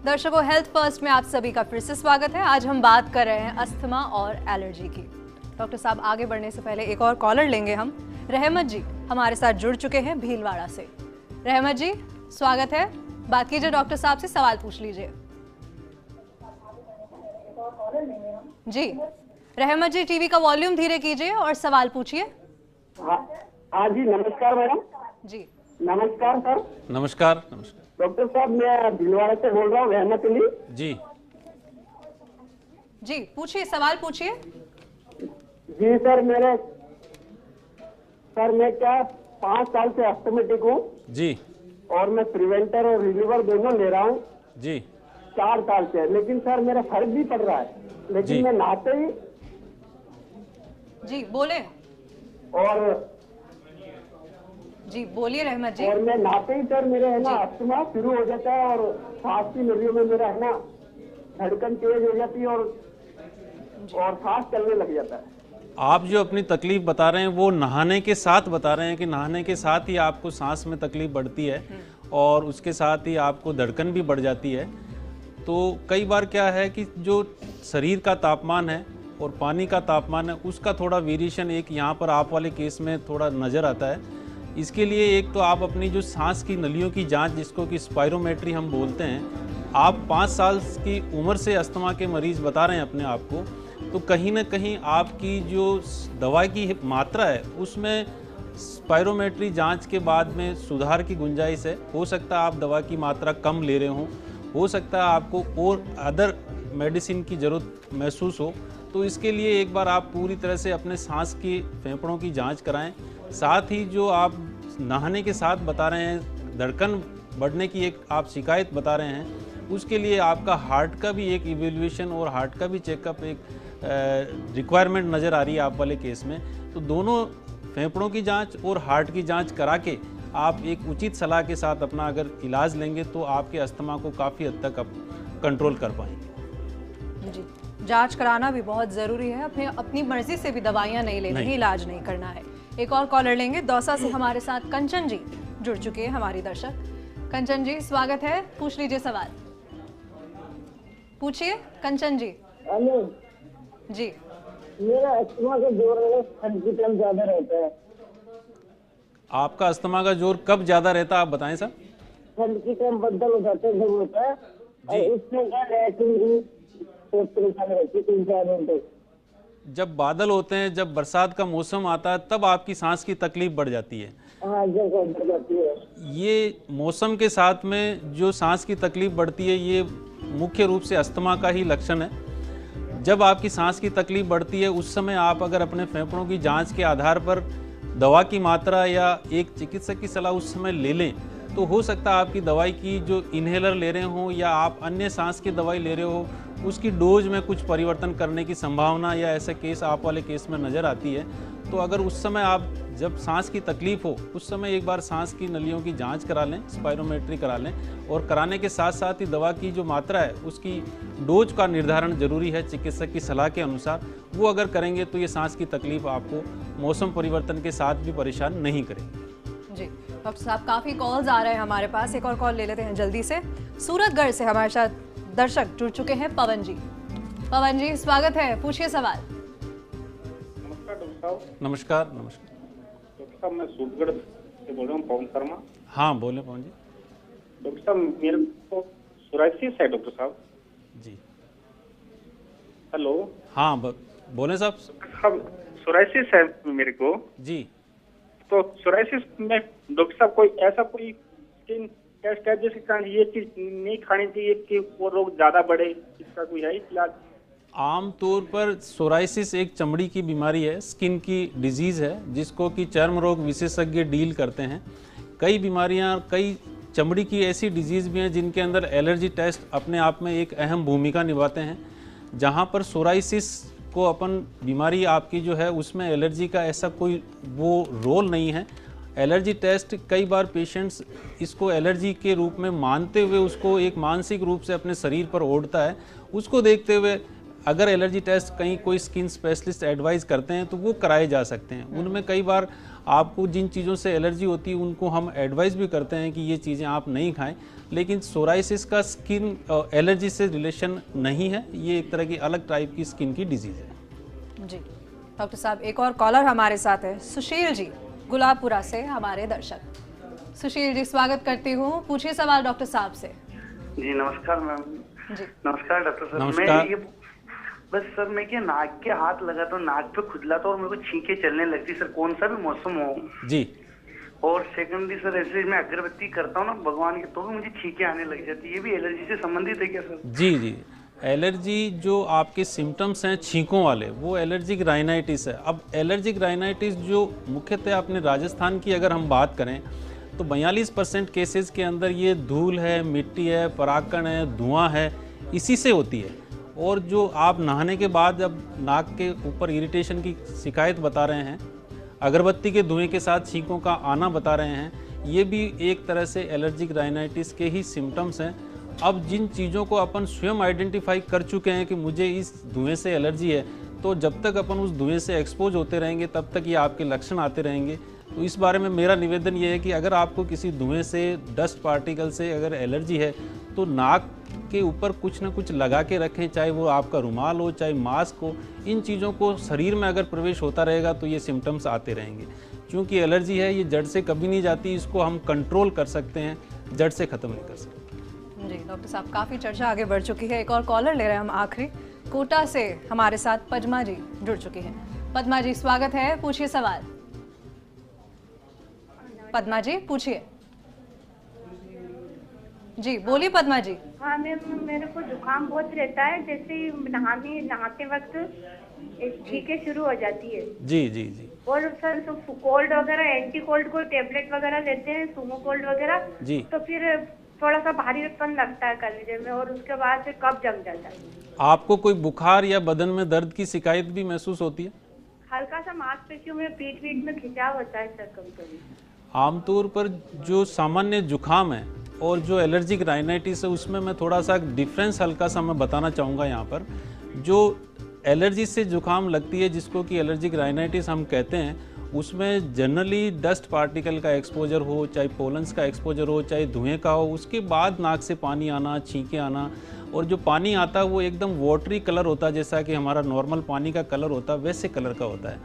दर्शकों, health first में आप सभी का फिर से स्वागत है। आज हम बात कर रहे हैं अस्थमा और एलर्जी की। डॉक्टर साहब, आगे बढ़ने से पहले एक और कॉलर लेंगे हम। रहमत जी हमारे साथ जुड़ चुके हैं भीलवाड़ा से। रहमत जी, स्वागत है। बात कीजिए डॉक्टर साहब से, सवाल पूछ लीजिए। जी रहमत जी, टीवी का वॉल्यूम धीरे कीजिए और सवाल पूछिए। हाँ जी, नमस्कार मैडम। जी नमस्कार सर। नमस्कार। नमस्कार डॉक्टर साहब, मैं भीलवाड़ा से बोल रहा हूँ, रहमत अली जी। जी पूछिए, सवाल पूछिए। जी सर, मैं क्या 5 साल से अस्थमेटिक हूँ जी और मैं प्रिवेंटर और रिलीवर दोनों ले रहा हूँ जी 4 साल से। लेकिन सर मेरा फर्क भी पड़ रहा है, जी। लेकिन मैं नहाते ही जी बोले। और जी बोलिए रहमत जी। और मैं नहाते ही सर मेरे है ना अस्थमा शुरू हो जाता है और सांस की नलियों में मेरा है ना धड़कन तेज हो जाती है और सांस चलने लग जाता है। आप जो अपनी तकलीफ बता रहे हैं वो नहाने के साथ बता रहे हैं कि नहाने के साथ ही आपको सांस में तकलीफ बढ़ती है और उसके साथ ही आपको धड़कन भी बढ़ जाती है। तो कई बार क्या है कि जो शरीर का तापमान है और पानी का तापमान है उसका थोड़ा वेरिएशन एक यहाँ पर आप वाले केस में थोड़ा नज़र आता है। इसके लिए एक तो आप अपनी जो सांस की नलियों की जांच, जिसको कि स्पायरोमेट्री हम बोलते हैं, आप 5 साल की उम्र से अस्थमा के मरीज़ बता रहे हैं अपने आप को, तो कहीं ना कहीं आपकी जो दवा की मात्रा है उसमें स्पायरोमेट्री जांच के बाद में सुधार की गुंजाइश है। हो सकता है आप दवा की मात्रा कम ले रहे हों, हो सकता है आपको और अदर मेडिसिन की ज़रूरत महसूस हो। तो इसके लिए एक बार आप पूरी तरह से अपने सांस की फेफड़ों की जांच कराएं। साथ ही जो आप नहाने के साथ बता रहे हैं धड़कन बढ़ने की एक आप शिकायत बता रहे हैं, उसके लिए आपका हार्ट का भी एक इवेल्युएशन और हार्ट का भी चेकअप एक रिक्वायरमेंट नज़र आ रही है आप वाले केस में। तो दोनों फेफड़ों की जांच और हार्ट की जांच करा के आप एक उचित सलाह के साथ अपना अगर इलाज लेंगे तो आपके अस्थमा को काफ़ी हद तक आप कंट्रोल कर पाएंगे। जी, जांच कराना भी बहुत ज़रूरी है। अपनी मर्जी से भी दवाइयाँ नहीं लेनी है, इलाज नहीं करना है। एक और कॉलर लेंगे। दौसा से हमारे साथ कंचन जी जुड़ चुके हैं, हमारी दर्शक। कंचन जी, स्वागत है। पूछ लीजिए सवाल। पूछिए कंचन जी। हेलो जी मेरा अस्थमा का जोर ठंड के टाइम ज्यादा रहता है। आपका अस्थमा का जोर कब ज़्यादा रहता है आप बताएं सर? ठंड के टाइम बदल हो जाता है, जब होता है और उसमें क्या परेशानी रहती है 3-4 दिन तक। जब बादल होते हैं, जब बरसात का मौसम आता है, तब आपकी सांस की तकलीफ बढ़ जाती है। हाँ, जब बढ़ जाती है। ये मौसम के साथ में जो सांस की तकलीफ बढ़ती है, ये मुख्य रूप से अस्थमा का ही लक्षण है। जब आपकी सांस की तकलीफ बढ़ती है उस समय आप अगर अपने फेफड़ों की जांच के आधार पर दवा की मात्रा या एक चिकित्सक की सलाह उस समय ले लें, तो हो सकता है आपकी दवाई की जो इन्हेलर ले रहे हो या आप अन्य सांस की दवाई ले रहे हो उसकी डोज में कुछ परिवर्तन करने की संभावना या ऐसे केस आप वाले केस में नज़र आती है। तो अगर उस समय आप जब सांस की तकलीफ हो उस समय एक बार सांस की नलियों की जांच करा लें, स्पायरोमेट्री करा लें और कराने के साथ साथ ही दवा की जो मात्रा है उसकी डोज का निर्धारण जरूरी है चिकित्सक की सलाह के अनुसार। वो अगर करेंगे तो ये सांस की तकलीफ आपको मौसम परिवर्तन के साथ भी परेशान नहीं करेगी। जी डॉक्टर साहब, काफ़ी कॉल्स आ रहे हैं हमारे पास। एक और कॉल ले लेते हैं जल्दी से। सूरतगढ़ से हमारे साथ दर्शक जुड़ चुके हैं, पवन जी। पवन जी, स्वागत है। पूछिए सवाल। नमस्कार डॉक्टर साहब। नमस्कार। नमस्कार डॉक्टर साहब, मैं सूरतगढ़ से बोल रहा हूँ, पवन शर्मा। हाँ बोले पवन जी। डॉक्टर साहब, मेरे को सोराइसिस है डॉक्टर साहब। जी हेलो। हाँ बोले साहब। सोराइसिस है मेरे को। जी तो सोराइसिस में डॉक्टर साहब कोई स्किन टेस्ट है जिसके कारण ये चीज नहीं खानी चाहिए कि वो रोग ज्यादा बढ़े, इसका कोई है इलाज? आमतौर पर सोराइसिस एक चमड़ी की बीमारी है, स्किन की डिजीज़ है जिसको कि चर्म रोग विशेषज्ञ डील करते हैं। कई बीमारियां, कई चमड़ी की ऐसी डिजीज़ भी हैं जिनके अंदर एलर्जी टेस्ट अपने आप में एक अहम भूमिका निभाते हैं। जहां पर सोराइसिस को अपन बीमारी आपकी जो है उसमें एलर्जी का ऐसा कोई वो रोल नहीं है। एलर्जी टेस्ट कई बार पेशेंट्स इसको एलर्जी के रूप में मानते हुए उसको एक मानसिक रूप से अपने शरीर पर ओढ़ता है। उसको देखते हुए अगर एलर्जी टेस्ट कहीं कोई स्किन स्पेशलिस्ट एडवाइस करते हैं तो वो कराए जा सकते हैं। उनमें कई बार आपको जिन चीज़ों से एलर्जी होती है उनको हम एडवाइस भी करते हैं कि ये चीज़ें आप नहीं खाएं, लेकिन सोराइसिस का स्किन एलर्जी से रिलेशन नहीं है, ये एक तरह की अलग टाइप की स्किन की डिजीज़ है। जी डॉक्टर साहब, एक और कॉलर हमारे साथ है, सुशील जी गुलाबपुरा से हमारे दर्शक। सुशील जी, स्वागत करती हूँ, पूछिए सवाल डॉक्टर साहब से। जी नमस्कार मैम। जी नमस्कार डॉक्टर साहब। नमस्कार। मैं ये बस सर मैं क्या नाक के हाथ लगाता हूँ, नाक पे खुजलाता और मेरे को छींके चलने लगती सर, कौन सा भी मौसम हो। जी। और सेकेंडली सर ऐसे मैं अगरबत्ती करता हूँ ना भगवान की, तो भी मुझे छींके आने लग जाती है। ये भी एलर्जी से संबंधित है क्या सर? जी जी, एलर्जी जो आपके सिम्टम्स हैं छींकों वाले, वो एलर्जिक राइनाइटिस है। अब एलर्जिक राइनाइटिस जो मुख्यतः अपने राजस्थान की अगर हम बात करें तो 42% केसेस के अंदर ये धूल है, मिट्टी है, परागकण है, धुआं है, इसी से होती है। और जो आप नहाने के बाद जब नाक के ऊपर इरिटेशन की शिकायत बता रहे हैं, अगरबत्ती के धुएं के साथ छींकों का आना बता रहे हैं, ये भी एक तरह से एलर्जिक राइनाइटिस के ही सिम्टम्स हैं। अब जिन चीज़ों को अपन स्वयं आइडेंटिफाई कर चुके हैं कि मुझे इस धुएं से एलर्जी है, तो जब तक अपन उस धुएं से एक्सपोज होते रहेंगे तब तक ये आपके लक्षण आते रहेंगे। तो इस बारे में मेरा निवेदन ये है कि अगर आपको किसी धुएं से, डस्ट पार्टिकल से अगर एलर्जी है तो नाक के ऊपर कुछ ना कुछ लगा के रखें, चाहे वो आपका रुमाल हो, चाहे मास्क हो। इन चीज़ों को शरीर में अगर प्रवेश होता रहेगा तो ये सिम्टम्स आते रहेंगे। क्योंकि एलर्जी है, ये जड़ से कभी नहीं जाती, इसको हम कंट्रोल कर सकते हैं, जड़ से ख़त्म नहीं कर सकते। जी डॉक्टर साहब, काफ़ी चर्चा आगे बढ़ चुकी है। एक और कॉलर ले रहे हैं हम आखिरी, कोटा से हमारे साथ पद्मा जी जुड़ चुकी हैं। पद्मा जी, स्वागत है, पूछिए सवाल। पद्मा जी पूछिए। जी बोलिए पद्मा जी। हाँ मैम, मेरे को जुकाम बहुत रहता है, जैसे ही नहाते वक्त छींके शुरू हो जाती है। जी जी जी। और सर तो कोल्ड वगैरह, एंटी कोल्ड कोई टेबलेट वगैरह लेते हैं, सूमो कोल्ड वगैरह जी। तो फिर थोड़ा सा भारीपन लगता है कलेजे में और उसके बाद फिर कब जम जाता है। आपको कोई बुखार या बदन में दर्द की शिकायत भी महसूस होती है? हल्का सा मांसपेशियों में, पीठ में खिंचाव होता है सर कभी कभी। आमतौर पर जो सामान्य जुखाम है और जो एलर्जिक राइनाइटिस है उसमें मैं थोड़ा सा डिफरेंस हल्का सा मैं बताना चाहूँगा यहाँ पर। जो एलर्जी से जुखाम लगती है, जिसको कि एलर्जिक राइनाइटिस हम कहते हैं, उसमें जनरली डस्ट पार्टिकल का एक्सपोजर हो, चाहे पोलन्स का एक्सपोजर हो, चाहे धुएं का हो, उसके बाद नाक से पानी आना, छींके आना। और जो पानी आता है वो एकदम वाटरी कलर होता है, जैसा कि हमारा नॉर्मल पानी का कलर होता है वैसे कलर का होता है।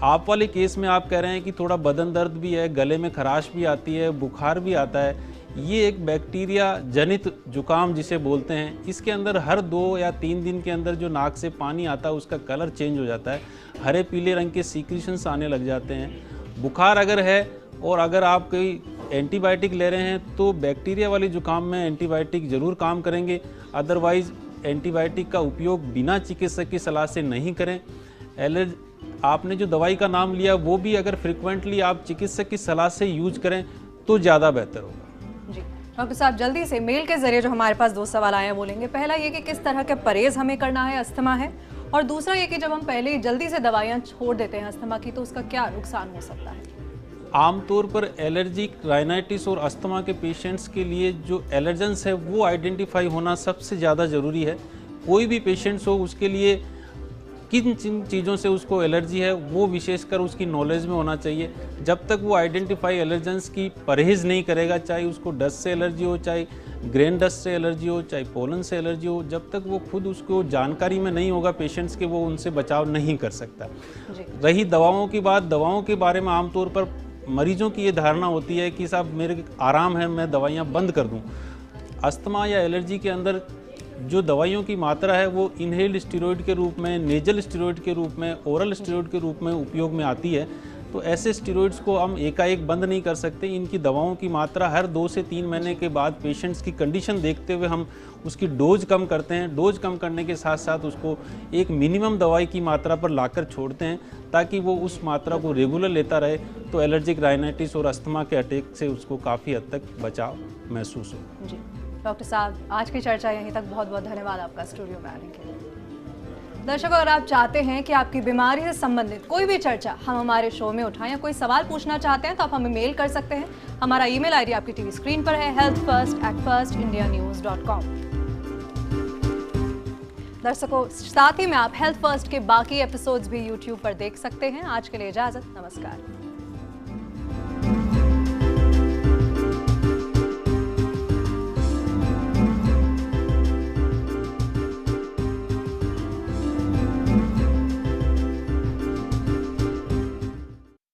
आप वाले केस में आप कह रहे हैं कि थोड़ा बदन दर्द भी है, गले में खराश भी आती है, बुखार भी आता है। ये एक बैक्टीरिया जनित जुकाम जिसे बोलते हैं। इसके अंदर हर 2 या 3 दिन के अंदर जो नाक से पानी आता है उसका कलर चेंज हो जाता है, हरे पीले रंग के सीक्रेशंस आने लग जाते हैं। बुखार अगर है और अगर आप कोई एंटीबायोटिक ले रहे हैं तो बैक्टीरिया वाली जुकाम में एंटीबायोटिक ज़रूर काम करेंगे, अदरवाइज़ एंटीबायोटिक का उपयोग बिना चिकित्सक की सलाह से नहीं करें। आपने जो दवाई का नाम लिया वो भी अगर फ्रिक्वेंटली आप चिकित्सक की सलाह से यूज करें तो ज़्यादा बेहतर होगा। जी डॉक्टर साहब, जल्दी से मेल के जरिए जो हमारे पास 2 सवाल आए हैं बोलेंगे। पहला ये कि किस तरह के परहेज हमें करना है, अस्थमा है, और दूसरा ये कि जब हम पहले ही जल्दी से दवाइयाँ छोड़ देते हैं अस्थमा की तो उसका क्या नुकसान हो सकता है। आमतौर पर एलर्जिक राइनाइटिस और अस्थमा के पेशेंट्स के लिए जो एलर्जेंस है वो आइडेंटिफाई होना सबसे ज़्यादा ज़रूरी है। कोई भी पेशेंट्स हो उसके लिए किन चीज़ों से उसको एलर्जी है वो विशेषकर उसकी नॉलेज में होना चाहिए। जब तक वो आइडेंटिफाई एलर्जेंस की परहेज़ नहीं करेगा, चाहे उसको डस्ट से एलर्जी हो, चाहे ग्रेन डस्ट से एलर्जी हो, चाहे पोलन से एलर्जी हो, जब तक वो खुद उसको जानकारी में नहीं होगा पेशेंट्स के, वो उनसे बचाव नहीं कर सकता। रही दवाओं की बात, दवाओं के बारे में आमतौर पर मरीजों की ये धारणा होती है कि साहब मेरे आराम है, मैं दवाइयाँ बंद कर दूँ। अस्थमा या एलर्जी के अंदर जो दवाइयों की मात्रा है वो इनहेल्ड स्टेरॉइड के रूप में, नेजल स्टेरॉइड के रूप में, ओरल स्टेरॉइड के रूप में उपयोग में आती है। तो ऐसे स्टेरॉइड्स को हम एकाएक बंद नहीं कर सकते। इनकी दवाओं की मात्रा हर 2 से 3 महीने के बाद पेशेंट्स की कंडीशन देखते हुए हम उसकी डोज कम करते हैं। डोज कम करने के साथ साथ उसको एक मिनिमम दवाई की मात्रा पर लाकर छोड़ते हैं ताकि वो उस मात्रा को रेगुलर लेता रहे। तो एलर्जिक राइनाइटिस और अस्थमा के अटैक से उसको काफ़ी हद तक बचाव महसूस हो। जी डॉक्टर साहब, आज की चर्चा यहीं तक। बहुत बहुत धन्यवाद आपका स्टूडियो में आने के लिए। दर्शकों, अगर आप चाहते हैं कि आपकी बीमारी से संबंधित कोई भी चर्चा हम हमारे शो में उठाएं या कोई सवाल पूछना चाहते हैं तो आप हमें मेल कर सकते हैं। हमारा ईमेल आईडी आपकी टीवी स्क्रीन पर है, healthfirst@firstindianews.com। दर्शकों, साथ ही में आप हेल्थ फर्स्ट के बाकी एपिसोड्स भी यूट्यूब पर देख सकते हैं। आज के लिए इजाजत, नमस्कार।